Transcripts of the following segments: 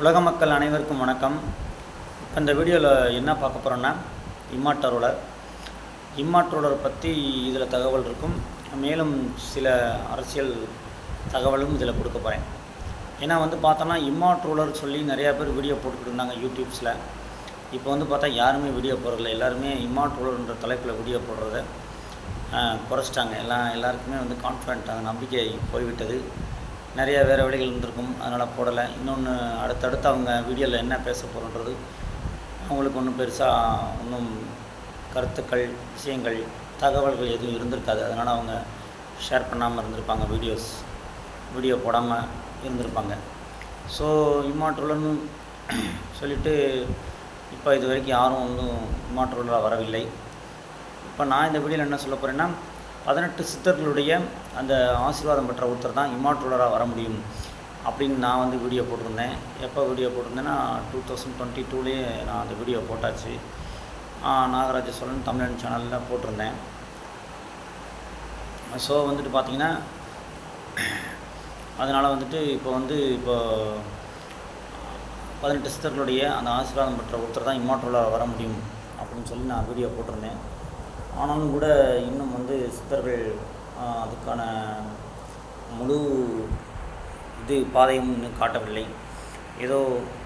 உலக மக்கள் அனைவருக்கும் வணக்கம். இப்போ இந்த வீடியோவில் என்ன பார்க்க போகிறோன்னா இம்மாற்றோலர் பற்றி இதில் தகவல் இருக்கும். மேலும் சில அரசியல் தகவலும் இதில் கொடுக்க போகிறேன். ஏன்னா பார்த்தோன்னா இம்மாற்றோலர் சொல்லி நிறையா பேர் வீடியோ போட்டுக்கிட்டு இருந்தாங்க யூடியூப்ஸில். இப்போ பார்த்தா யாருமே வீடியோ போடுறதில்ல. எல்லாருமே இம்மாற்றோலர்ன்ற தலைப்பில் வீடியோ போடுறத குறைச்சிட்டாங்க. எல்லாருக்குமே கான்ஃபிடென்ட், அந்த நம்பிக்கை போய்விட்டது. நிறையா வேறு வழிகள் இருந்திருக்கும், அதனால் போடலை. இன்னொன்று, அடுத்தடுத்து அவங்க வீடியோவில் என்ன பேச போகிறோன்றது அவங்களுக்கு ஒன்றும் பெருசாக ஒன்றும் கருத்துக்கள், விஷயங்கள், தகவல்கள் எதுவும் இருந்திருக்காது. அதனால் அவங்க ஷேர் பண்ணாமல் இருந்திருப்பாங்க, வீடியோ போடாமல் இருந்திருப்பாங்க. ஸோ இம்மாற்றோலர்னு சொல்லிவிட்டு இப்போ இது வரைக்கும் யாரும் இம்மாற்றோலராக வரவில்லை. இப்போ நான் இந்த வீடியோவில் என்ன சொல்ல போகிறேன்னா, 18 சித்தர்களுடைய அந்த ஆசீர்வாதம் பெற்ற ஒருத்தர் தான் இம்மாற்றோலராக வர முடியும் அப்படின்னு நான் வீடியோ போட்டிருந்தேன். எப்போ வீடியோ போட்டிருந்தேன்னா 2022லேயே நான் அந்த வீடியோ போட்டாச்சு. நாகராஜ சோழன் தமிழன் சேனலில் போட்டிருந்தேன். ஸோ பார்த்திங்கன்னா அதனால் இப்போ 18 சித்தர்களுடைய அந்த ஆசீர்வாதம் பெற்ற ஒருத்தர் தான் இம்மாற்றோலராக வர முடியும் அப்படின்னு சொல்லி நான் வீடியோ போட்டிருந்தேன். ஆனாலும் கூட இன்னும் சித்தர்கள் அதுக்கான முழு பாதையும் இன்னும் காட்டவில்லை. ஏதோ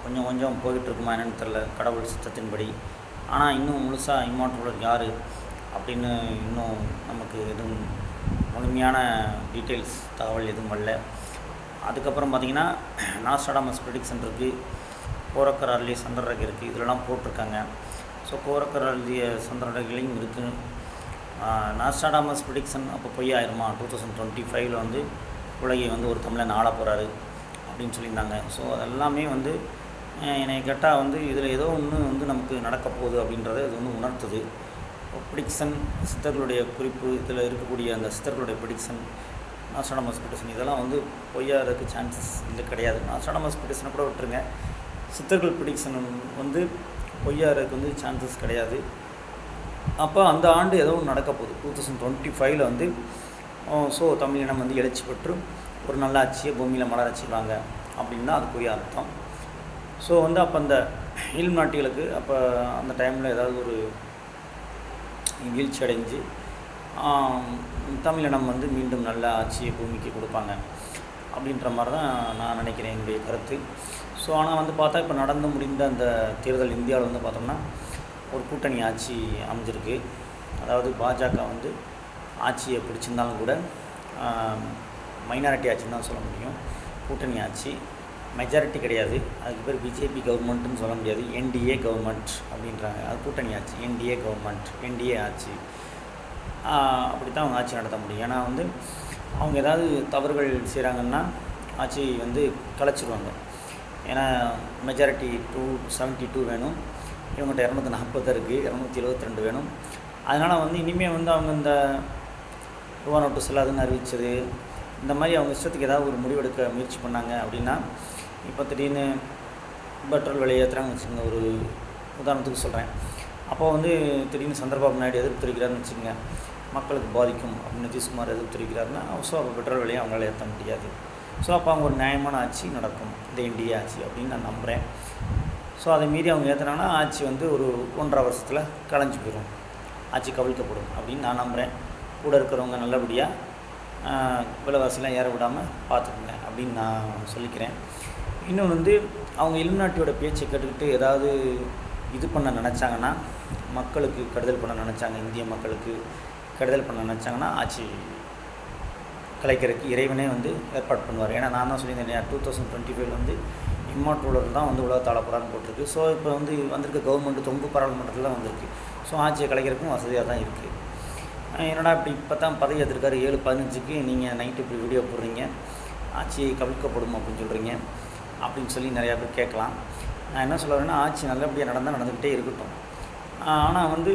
கொஞ்சம் போயிட்டுருக்குமா என்னென்னு தெரில, கடவுள் சித்தத்தின்படி. ஆனால் இன்னும் முழுசாக இம்மாற்றோலர் யார் அப்படின்னு இன்னும் நமக்கு எதுவும் முழுமையான டீட்டெயில்ஸ் தகவல் எதுவும் வரல. அதுக்கப்புறம் பார்த்திங்கன்னா நாஸ்டாடமஸ் ப்ரெடிக்ஷன் இருக்குது, கோரக்கர் அருளிய சந்திரரேகை இருக்குது, இதிலலாம் போட்டிருக்காங்க. ஸோ கோரக்கர் அருளிய சந்திரரேகையும் இருக்குது. நாஸ்டாடமஸ் ப்ரெடிக்ஷன் அப்போ பொய் ஆயிருமா, 2025ல் உலகை ஒரு தமிழன் ஆள போகிறாரு அப்படின்னு சொல்லியிருந்தாங்க. ஸோ அதெல்லாமே என்னை கேட்டால் இதில் ஏதோ ஒன்று நமக்கு நடக்க போகுது அப்படின்றத இது உணர்த்துது. ப்ரெடிக்ஷன், சித்தர்களுடைய குறிப்பு, இதில் இருக்கக்கூடிய அந்த சித்தர்களுடைய ப்ரெடிக்ஷன், நாஸ்டாடமஸ் ப்ரெடிக்ஷன் இதெல்லாம் பொய்யாகிறதுக்கு சான்சஸ் இல்லை, கிடையாது. நாஸ்டாடமஸ் ப்ரெடிக்ஷனை கூட விட்டுருங்க, சித்தர்கள் ப்ரெடிக்ஷன் பொய்யாகிறதுக்கு சான்சஸ் கிடையாது. அப்போ அந்த ஆண்டு ஏதோ ஒன்று நடக்க போகுது 2025ல் ஸோ தமிழினம் எழுச்சி பெற்று ஒரு நல்ல ஆட்சியை பூமியில் மலர வச்சுருவாங்க அப்படின்னு தான் அதுக்குரிய அர்த்தம். ஸோ அப்போ அந்த இல்ம் நாட்டிகளுக்கு அப்போ அந்த டைமில் ஏதாவது ஒரு வீழ்ச்சி அடைஞ்சு தமிழினம் மீண்டும் நல்ல ஆட்சியை பூமிக்கு கொடுப்பாங்க அப்படின்ற மாதிரி தான் நான் நினைக்கிறேன், என்னுடைய கருத்து. ஸோ ஆனால் பார்த்தா இப்போ நடந்து முடிந்த அந்த தேர்தல் இந்தியாவில் பார்த்தோம்னா ஒரு கூட்டணி ஆட்சி அமைஞ்சிருக்கு. அதாவது பாஜக ஆட்சியை பிடிச்சிருந்தாலும் கூட மைனாரிட்டி ஆட்சின்னு தான் சொல்ல முடியும். கூட்டணி ஆட்சி, மெஜாரிட்டி கிடையாது. அதுக்கு பேர் பிஜேபி கவர்மெண்ட்டுன்னு சொல்ல முடியாது, என்டிஏ கவர்மெண்ட் அப்படின்றாங்க. அது கூட்டணி ஆட்சி, என்டிஏ கவர்மெண்ட், என்டிஏ ஆட்சி. அப்படி தான் அவங்க ஆட்சி நடத்த முடியும். ஏன்னா அவங்க ஏதாவது தவறுகள் செய்கிறாங்கன்னா ஆட்சி கலைச்சிருவாங்க. ஏன்னா மெஜாரிட்டி 272 வேணும், இவங்ககிட்ட 240 இருக்குது, 272 வேணும். அதனால் இனிமேல் அவங்க இந்த ரூபா நோட்டு செல்லாதுன்னு அறிவித்தது, இந்த மாதிரி அவங்க இஷ்டத்துக்கு ஏதாவது ஒரு முடிவெடுக்க முயற்சி பண்ணாங்க அப்படின்னா, இப்போ திடீர்னு பெட்ரோல் விலையை ஏற்றுறாங்கன்னு வச்சுக்கோங்க, ஒரு உதாரணத்துக்கு சொல்கிறேன். அப்போது திடீர்னு சந்திரபாபு நாயுடு எதிர்ப்பு தெரிவிக்கிறாருன்னு வச்சுக்கோங்க, மக்களுக்கு பாதிக்கும் அப்படின்னு நிதிஷ்குமார் எதிர்ப்பு தெரிவிக்கிறாருன்னா, ஸோ அப்போ பெட்ரோல் விலையை அவங்களால ஏற்ற முடியாது. ஸோ அப்போ அவங்க ஒரு நியாயமான ஆட்சி நடக்கும், இந்த என்டிஏ ஆட்சி அப்படின்னு நான் நம்புகிறேன். ஸோ அதை மீறி அவங்க ஏற்றுனாங்கன்னா ஆட்சி ஒரு 1.5 வருஷத்தில் கலைஞ்சி போயிடும், ஆட்சி கவிழ்க்கப்படும் அப்படின்னு நான் நம்புகிறேன். கூட இருக்கிறவங்க நல்லபடியாக விலைவாசிலாம் ஏற விடாமல் பார்த்துக்குங்க அப்படின்னு நான் சொல்லிக்கிறேன். இன்னொன்று அவங்க இல்நாட்டியோட பேச்சை கேட்டுக்கிட்டு ஏதாவது இது பண்ண நினச்சாங்கன்னா, மக்களுக்கு கெடுதல் பண்ண நினச்சாங்க, இந்திய மக்களுக்கு கெடுதல் பண்ண நினச்சாங்கன்னா ஆட்சி கலைக்கிறதுக்கு இறைவனே ஏற்பாடு பண்ணுவார். ஏன்னா நான் தான் சொல்லியிருந்தேன், 2025ல் இம்மாற்றோலர் தான் உலகத்தை ஆள போகிறான்னு போட்டிருக்கு. ஸோ இப்போ வந்திருக்க கவர்மெண்ட்டு தொங்கு பாராளுமன்றத்தில் தான் வந்திருக்கு. ஸோ ஆட்சியை கலைக்கிறதுக்கும் வசதியாக தான் இருக்குது. என்னடா இப்போ தான் பதவி ஏற்றிருக்காரு, 7:15க்கு நீங்கள் நைட்டு இப்படி வீடியோ போடுறீங்க, ஆட்சியை கவிழ்க்கப்படும் அப்படின்னு சொல்கிறீங்க அப்படின்னு சொல்லி நிறையா பேர் கேட்கலாம். நான் என்ன சொல்ல வரேன்னா, ஆட்சி நல்லபடியாக நடந்துக்கிட்டே இருக்கட்டும். ஆனால்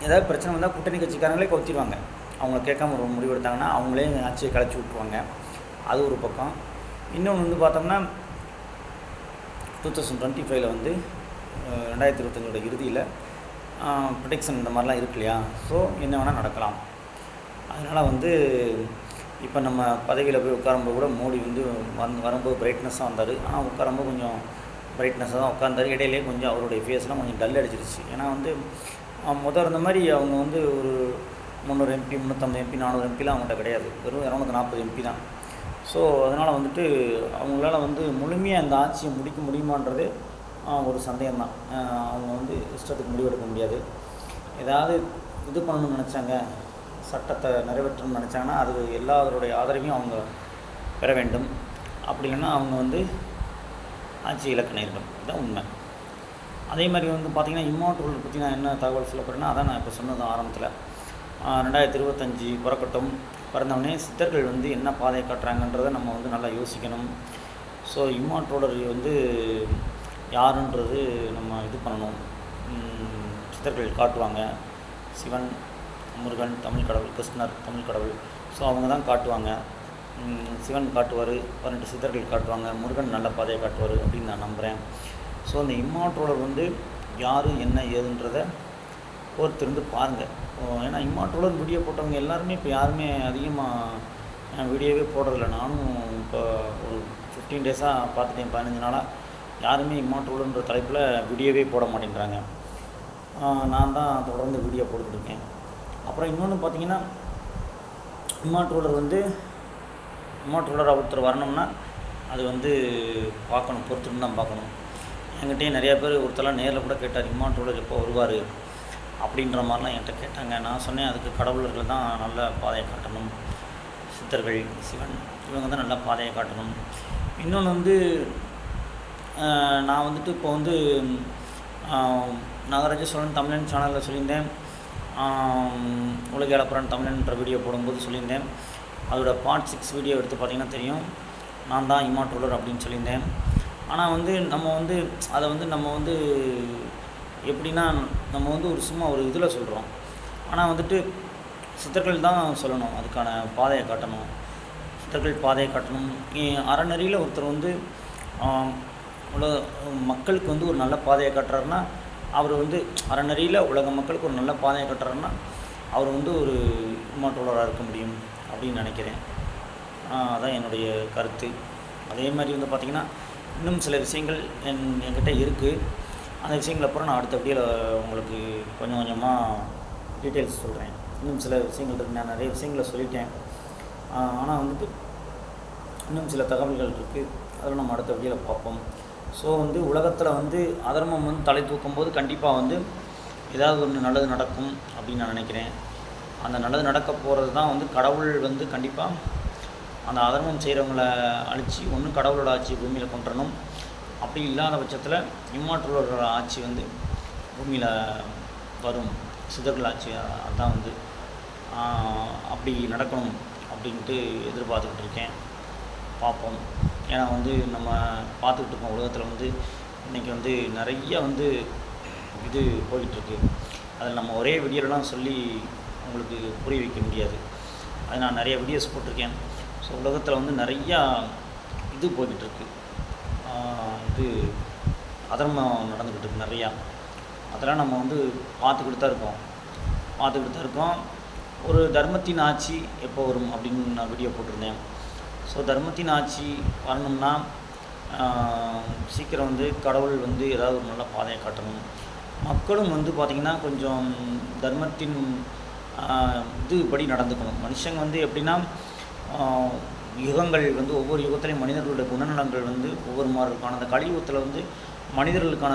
ஏதாவது பிரச்சனை வந்தால் கூட்டணி கட்சிக்காரங்களே கவுத்திடுவாங்க. அவங்கள கேட்காம ஒரு முடிவு எடுத்தாங்கன்னா அவங்களே ஆட்சியை கலைச்சி விட்ருவாங்க. அது ஒரு பக்கம். இன்னொன்று பார்த்தோம்னா 2025ல் 2025 இறுதியில் ப்ரொடெக்ஷன் இந்த மாதிரிலாம் இருக்கு இல்லையா. ஸோ என்ன வேணால் நடக்கலாம். அதனால் இப்போ நம்ம பதவியில் போய் உட்காரும்போது கூட மோடி வரும்போது பிரைட்னஸாக வந்தார். ஆனால் உட்காரும்போது கொஞ்சம் பிரைட்னஸாக தான் உட்காந்தாரு. இடையிலே கொஞ்சம் அவருடைய ஃபேஸ்லாம் கொஞ்சம் டல் அடிச்சிருச்சு. ஏன்னா வந்து இருந்த மாதிரி அவங்க வந்து ஒரு 300 எம்பி 350 எம்பி 400 எம்பிலாம் அவங்கள்ட்ட கிடையாது. வெறும் 240 எம்பி தான். ஸோ அதனால் வந்துட்டு அவங்களால வந்து முழுமையாக அந்த ஆட்சியை முடிக்க முடியுமான்றது ஒரு சந்தேகம்தான். அவங்க வந்து இஷ்டத்துக்கு முடிவெடுக்க முடியாது. ஏதாவது இது பண்ணணும்னு நினச்சாங்க, சட்டத்தை நிறைவேற்றணும்னு நினச்சாங்கன்னா அது எல்லாருடைய ஆதரவையும் அவங்க பெற வேண்டும். அப்படி இல்லைன்னா அவங்க வந்து ஆட்சி இலக்கு நேரிடும். இதுதான் உண்மை. அதே மாதிரி வந்து பார்த்திங்கன்னா இம்மார்டல் பற்றி நான் என்ன தகவல் சொல்ல போகிறேன்னா, அதான் நான் இப்போ சொன்னது ஆரம்பத்தில். 2025 பிறக்கட்டும். பிறந்தவொடனே சித்தர்கள் வந்து என்ன பாதையை காட்டுறாங்கன்றதை நம்ம வந்து நல்லா யோசிக்கணும். ஸோ இம்மார்டலர் வந்து யாருன்றது நம்ம இது பண்ணணும். சித்தர்கள் காட்டுவாங்க. சிவன், முருகன் தமிழ் கடவுள், கிருஷ்ணர் தமிழ் கடவுள். ஸோ அவங்க தான் காட்டுவாங்க. சிவன் காட்டுவார், 18 சித்தர்கள் காட்டுவாங்க, முருகன் நல்ல பாதையை காட்டுவார் அப்படின்னு நான் நம்புகிறேன். ஸோ அந்த இம்மார்டலர் வந்து யார் என்ன ஏதுன்றதை பொறுத்திருந்து பாருங்கள். ஏன்னா இம்மார்டலர் வீடியோ போட்டவங்க எல்லாருமே இப்போ யாருமே அதிகமாக வீடியோவே போடுறதில்ல. நானும் இப்போ ஒரு 15 டேஸாக பார்த்துட்டேன், 15 நாளாக யாருமே இம்மார்டலர்ன்ற தலைப்பில் வீடியோவே போட மாட்டேங்கிறாங்க. நான் தான் தொடர்ந்து வீடியோ போட்டுருக்கேன். அப்புறம் இன்னொன்று பார்த்திங்கன்னா, இம்மார்டலர் ஒருத்தர் வரணும்னா அது வந்து பார்க்கணும், பொறுத்துன்னு தான் பார்க்கணும். என்கிட்டயே நிறையா பேர் ஒருத்தரெலாம் நேரில் கூட கேட்டார், இம்மார்டலர் எப்போ வருவார் அப்படின்ற மாதிரிலாம் என்கிட்ட கேட்டாங்க. நான் சொன்னேன், அதுக்கு கடவுளர்கள் தான் நல்ல பாதையை காட்டணும், சித்தர்கள், சிவன் இவங்க தான் நல்ல பாதையை காட்டணும். இன்னொன்று வந்து நான் வந்துட்டு இப்போ வந்து நாகராஜ சோழன் தமிழன் சேனலில் சொல்லியிருந்தேன், உலக இளப்புறான் தமிழன்ற வீடியோ போடும்போது சொல்லியிருந்தேன். அதோட பார்ட் 6 வீடியோ எடுத்து பார்த்திங்கன்னா தெரியும், நான் தான் இம்மார்டலர் அப்படின்னு சொல்லியிருந்தேன். ஆனால் வந்து நம்ம வந்து அதை வந்து நம்ம வந்து எப்படின்னா, நம்ம வந்து ஒரு சும்மா ஒரு இதில் சொல்கிறோம். ஆனால் வந்துட்டு சித்தர்கள் தான் சொல்லணும், அதுக்கான பாதையை காட்டணும். சித்தர்கள் பாதையை காட்டணும். அறநெறியில் ஒருத்தர் வந்து மக்களுக்கு வந்து ஒரு நல்ல பாதையை காட்டுறாருன்னா, அவர் வந்து அறநெறியில் உலக மக்களுக்கு ஒரு நல்ல பாதையை காட்டுறாருன்னா அவர் வந்து ஒரு இம்மார்டலராக இருக்க முடியும் அப்படின்னு நினைக்கிறேன். அதான் என்னுடைய கருத்து. அதே மாதிரி வந்து பார்த்திங்கன்னா, இன்னும் சில விஷயங்கள் என்கிட்ட இருக்குது. அந்த விஷயங்கள் அப்புறம் நான் அடுத்த வீடியோவில் உங்களுக்கு கொஞ்சம் கொஞ்சமாக டீட்டெயில்ஸ் சொல்கிறேன். இன்னும் சில விஷயங்கள் இருக்குது. நான் நிறைய விஷயங்களை சொல்லிட்டேன். ஆனால் வந்துட்டு இன்னும் சில தகவல்கள் இருக்குது. அதெல்லாம் நம்ம அடுத்த வீடியோவில் பார்ப்போம். ஸோ வந்து உலகத்தில் வந்து அதர்மம் வந்து தலை தூக்கும் போது கண்டிப்பாக வந்து ஏதாவது ஒன்று நல்லது நடக்கும் அப்படின்னு நான் நினைக்கிறேன். அந்த நல்லது நடக்க போகிறது தான் வந்து கடவுள் வந்து கண்டிப்பாக அந்த அதர்மம் செய்கிறவங்கள அழித்து ஒன்று கடவுளோட ஆட்சி பூமியில் கொண்டுறணும். அப்படி இல்லாத பட்சத்தில் இம்மார்டலோட ஆட்சி வந்து பூமியில் வரும், சித்தர்கள் ஆட்சி. அதுதான் வந்து அப்படி நடக்கணும் அப்படின்ட்டு எதிர்பார்த்துக்கிட்டு இருக்கேன். பார்ப்போம். ஏன்னா வந்து நம்ம பார்த்துக்கிட்டு இருக்கோம், உலகத்தில் வந்து இன்றைக்கி வந்து நிறைய வந்து இது போயிட்டுருக்கு. அதில் நம்ம ஒரே வீடியோலாம் சொல்லி உங்களுக்கு புரிய வைக்க முடியாது. அது நான் நிறைய வீடியோஸ் போட்டிருக்கேன். ஸோ உலகத்தில் வந்து நிறையா இது போய்கிட்டுருக்கு, இது அதர்மம் நடந்துக்கிட்டு இருக்கு நிறையா. அதெல்லாம் நம்ம வந்து பார்த்துக்கிட்டு தான் இருக்கோம். ஒரு தர்மத்தின் ஆட்சி எப்போ வரும் அப்படின்னு நான் வீடியோ போட்டிருந்தேன். ஸோ தர்மத்தின் ஆட்சி வரணும்னா சீக்கிரம் வந்து கடவுள் வந்து ஏதாவது ஒரு நல்ல பாதையை காட்டணும். மக்களும் வந்து பார்த்திங்கன்னா கொஞ்சம் தர்மத்தின் இதுபடி நடந்துக்கணும். மனுஷங்க வந்து எப்படின்னா, யுகங்கள் வந்து ஒவ்வொரு யுகத்துலேயும் மனிதர்களுடைய குணநலங்கள் வந்து ஒவ்வொரு மாதிரி இருக்கும். ஆனால் அந்த கலியுகத்தில் வந்து மனிதர்களுக்கான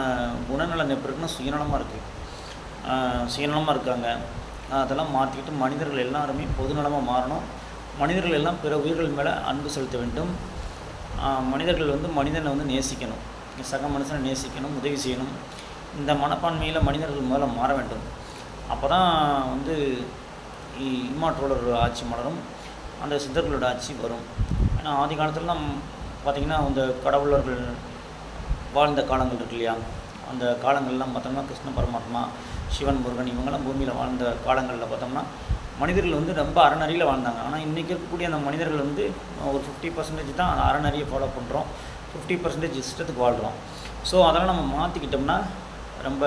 குணநலன் எப்படி இருக்குன்னா சுயநலமாக இருக்காங்க. அதெல்லாம் மாற்றிக்கிட்டு மனிதர்கள் எல்லாருமே பொதுநலமாக மாறணும். மனிதர்கள் எல்லாம் பிற உயிர்கள் மேலே அன்பு செலுத்த வேண்டும். மனிதர்கள் வந்து மனிதனை வந்து நேசிக்கணும், சக மனுஷனை நேசிக்கணும், உதவி செய்யணும். இந்த மனப்பான்மையில் மனிதர்கள் முதல்ல மாற வேண்டும். அப்போ தான் வந்து இம்மார்டலர் ஆட்சி மலரும், அந்த சித்தர்களோட ஆட்சி வரும். ஏன்னா ஆதி காலத்துலலாம் பார்த்திங்கன்னா அந்த கடவுளர்கள் வாழ்ந்த காலங்கள் இருக்கு இல்லையா, அந்த காலங்கள்லாம் பார்த்தோம்னா கிருஷ்ண பரமாத்மா, சிவன், முருகன் இவங்கெல்லாம் பூமியில் வாழ்ந்த காலங்களில் பார்த்தோம்னா மனிதர்கள் வந்து ரொம்ப அறநறியில் வாழ்ந்தாங்க. ஆனால் இன்றைக்கி இருக்கக்கூடிய அந்த மனிதர்கள் வந்து ஒரு 50% தான் அந்த அறநறியை ஃபாலோ பண்ணுறோம், 50% இஷ்டத்துக்கு வாழ்கிறோம். ஸோ அதெல்லாம் நம்ம மாற்றிக்கிட்டோம்னா ரொம்ப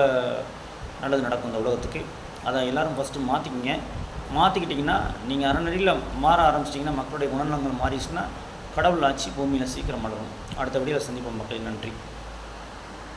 நல்லது நடக்கும் இந்த உலகத்துக்கு. அதை எல்லோரும் ஃபஸ்ட்டு மாற்றிக்கிட்டிங்கன்னா நீங்கள் அறநறியில் மாற ஆரம்பிச்சிட்டிங்கன்னா, மக்களுடைய குணநலங்கள் மாறிடுச்சுன்னா கடவுள் ஆட்சி பூமியில் சீக்கிரம் மலரும். அடுத்த வீடியோவில் சந்திப்போம் மக்களே. நன்றி.